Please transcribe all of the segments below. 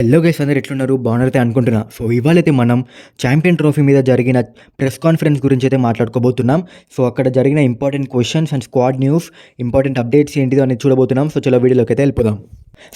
Hello guys, అందరు ఎట్లున్నారు? బాగున్నారైతే అనుకుంటున్నా. సో ఇవాళైతే మనం ఛాంపియన్ ట్రోఫీ మీద జరిగిన ప్రెస్ కాన్ఫరెన్స్ గురించి అయితే మాట్లాడుకోబోతున్నాం. సో అక్కడ జరిగిన important questions and squad news, important updates ఏంటిదో అనేది చూడబోతున్నాం. సో చలో వీడియోలోకి అయితే వెళ్ళిపోదాం.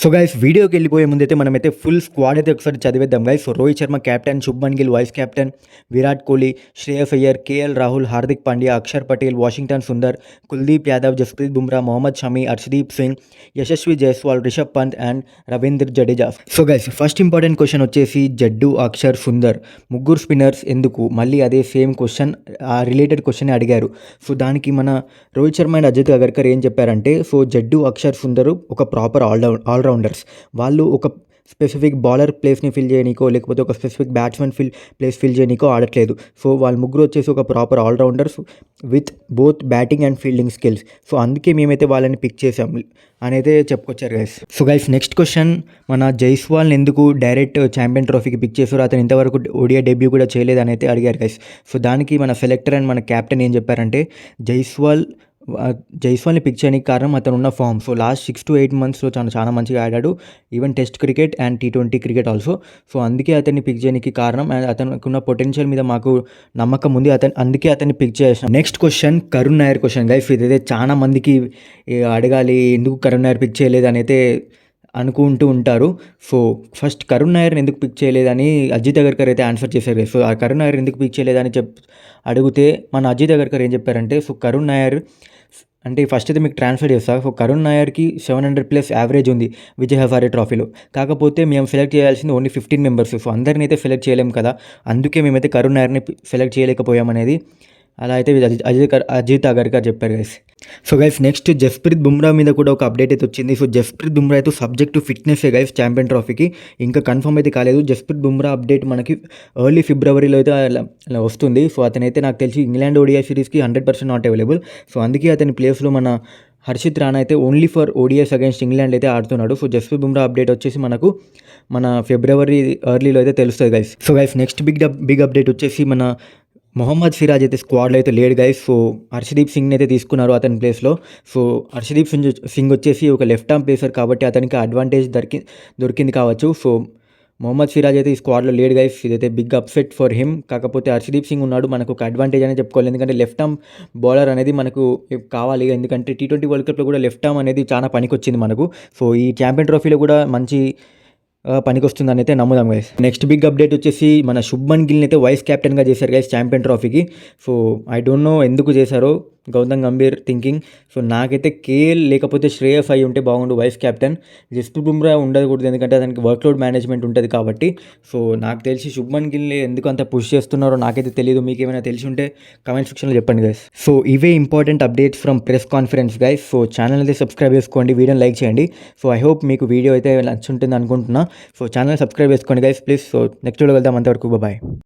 సో గైస్, వీడియోకి వెళ్ళిపోయే ముందైతే మనమైతే ఫుల్ స్క్వాడ్ అయితే ఒకసారి చదివేద్దాం guys. So Rohit Sharma captain, Shubman Gill vice captain, Virat Kohli, Shreyas Iyer, KL Rahul, Hardik Pandya, Axar Patel, Washington Sundar, Kuldeep Yadav, Jasprit Bumrah, Mohammed Shami, Harshdeep Singh, Yashasvi Jaiswal, Rishabh Pant and Ravindra Jadeja. So guys, first important question వచ్చేసి జడ్డు, అక్షర్, సుందర్ ముగ్గురు స్పిన్నర్స్ ఎందుకు? మళ్ళీ అదే సేమ్ క్వశ్చన్, ఆ రిలేటెడ్ క్వశ్చన్ అడిగారు. సో దానికి మన రోహిత్ శర్మ అండ్ అజిత్ అగర్కర్ ఏం చెప్పారంటే, సో జడ్డు, అక్షర్, సుందర్ ఒక ప్రాపర్ ఆల్రౌండర్స్. వాళ్ళు ఒక స్పెసిఫిక్ బౌలర్ ప్లేస్ని ఫిల్ చేయనీకో, లేకపోతే ఒక స్పెసిఫిక్ బ్యాట్స్మెన్ ప్లేస్ ఫిల్ చేయనీకో ఆడట్లేదు. సో వాళ్ళ ముగ్గురు వచ్చేసి ఒక proper allrounders with both batting and fielding skills. So అందుకే మేమైతే వాళ్ళని పిక్ చేసాం అనేది చెప్పుకొచ్చారు guys. So guys, next question, మన జైస్వాల్ని ఎందుకు డైరెక్ట్ ఛాంపియన్ ట్రోఫీకి పిక్ చేశారు? అతను ఇంతవరకు ఓడిఐ డెబ్యూ కూడా చేయలేదు అని అయితే అడిగారు గైస్. సో దానికి మన సెలెక్టర్ అండ్ మన క్యాప్టెన్ ఏం చెప్పారంటే, జైస్వాల్ని పిక్ చేయడానికి కారణం అతను ఉన్న ఫామ్. సో లాస్ట్ 6 to 8 monthsలో చాలా మంచిగా ఆడాడు, even test cricket and T20 cricket also. So అందుకే అతన్ని పిక్ చేయడానికి కారణం, అండ్ అతనుకున్న పొటెన్షియల్ మీద మాకు నమ్మకం ఉంది, అందుకే అతన్ని పిక్ చేసాం. Next question, Karun Nair question guys. ఇదైతే చాలా మందికి అడగాలి, ఎందుకు కరుణ్ నాయర్ పిక్ చేయలేదు అనేది అనుకుంటూ ఉంటారు. సో ఫస్ట్, కరుణ్ నాయర్ని ఎందుకు పిక్ చేయలేదని అజిత్ అగర్కర్ అయితే ఆన్సర్ చేశారు. సో ఆ కరుణ్ నాయర్ ఎందుకు పిక్ చేయలేదని అడిగితే మన అజిత్ అగర్కర్ ఏం చెప్పారంటే, సో కరుణ్ నాయర్ అంటే ఫస్ట్ అయితే మీకు ట్రాన్స్ఫర్ చేస్తా. సో కరుణ్ నాయర్కి 700+ యావరేజ్ ఉంది విజయ్ హజారే ట్రోఫీలో. కాకపోతే మేము సెలెక్ట్ చేయాల్సింది ఓన్లీ 15 మెంబర్స్. సో అందరిని అయితే సెలెక్ట్ చేయలేము కదా, అందుకే మేమైతే కరుణ్ నాయర్ని సెలెక్ట్ చేయలేకపోయామనేది అలా అయితే అజిత్ అగర్కర్ చెప్పారు guys. So guys, next Jasprit Bumrah మీద కూడా ఒక అప్డేట్ అయితే వచ్చింది. సో జస్ప్రీత్ బుమ్రా అయితే subject to fitness guys champion ట్రోఫీకి, ఇంకా కన్ఫర్మ్ అయితే కాలేదు. జస్ప్రీత్ బుమ్రా అప్డేట్ మనకి ఎర్లీ ఫిబ్రవరిలో అయితే అలా వస్తుంది. సో అతనైతే నాకు తెలిసి ఇంగ్లాండ్ ఓడిఐ సిరీస్కి 100% నాట్ అవైలబుల్. సో అందుకే అతని ప్లేస్లో మన హర్షిత్ రాణా అయితే only for ODIs against England అయితే ఆడుతున్నాడు. సో జస్ప్రీత్ బుమ్రా అప్డేట్ వచ్చేసి మనకు మన ఫిబ్రవరి ఎర్లీలో అయితే తెలుస్తుంది guys. So guys, next big update వచ్చేసి మన మొహమ్మద్ సిరాజ్ అయితే స్క్వాడ్లో అయితే లేడు గైస్. సో హర్షదీప్ సింగ్ని అయితే తీసుకున్నారు అతని ప్లేస్లో. సో హర్షదీప్ సింగ్ వచ్చేసి ఒక లెఫ్ట్ ఆర్మ్ ప్లేసర్ కాబట్టి అతనికి అడ్వాంటేజ్ దొరికింది కావచ్చు. సో మొహమ్మద్ సిరాజ్ అయితే ఈ స్క్వాడ్లో లేడు గైస్. ఇదైతే బిగ్ అప్సెట్ ఫర్ హిమ్. కాకపోతే హర్షదీప్ సింగ్ ఉన్నాడు, మనకు ఒక అడ్వాంటేజ్ అనేది చెప్పుకోవాలి. ఎందుకంటే లెఫ్ట్ ఆర్మ్ బౌలర్ అనేది మనకు కావాలి, ఎందుకంటే T20 వరల్డ్ కప్లో కూడా లెఫ్ట్ ఆర్మ్ అనేది చాలా పనికొచ్చింది మనకు. సో ఈ ఛాంపియన్ ట్రోఫీలో కూడా మంచి పనికొస్తుందని అయితే నమ్ముదాం గైస్. నెక్స్ట్ బిగ్ అప్డేట్ వచ్చేసి మన శుభ్మన్ గిల్ని అయితే వైస్ కెప్టెన్గా చేశారు గైస్ ఛాంపియన్ ట్రోఫీకి. సో ఐ డోంట్ నో ఎందుకు చేశారో, గౌతమ్ గంభీర్ థింకింగ్. సో నాకైతే కేఎల్ లేకపోతే శ్రేయస్ అయ్యి ఉంటే బాగుండు వైస్ కెప్టెన్. జస్ప్రీత్ బుమ్రా ఉండకూడదు, ఎందుకంటే అతనికి వర్క్లోడ్ మేనేజ్మెంట్ ఉంటుంది కాబట్టి. సో నాకు తెలిసి శుభ్మన్ గిల్ని ఎందుకు అంత పుష్ చేస్తున్నారో నాకైతే తెలియదు. మీకు ఏమైనా తెలిసి ఉంటే కమెంట్ సెక్షన్లో చెప్పండి గైస్. సో ఇవే important updates from press conference guys. So channel అయితే సబ్స్క్రైబ్ చేసుకోండి, వీడియోని లైక్ చేయండి. సో ఐ హోప్ మీకు వీడియో అయితే నచ్చుంటుంది అనుకుంటున్నా. సో ఛానల్ సబ్స్క్రైబ్ చేసుకోండి guys please. So next video వెళ్దాం, అంతవరకు బాయ్.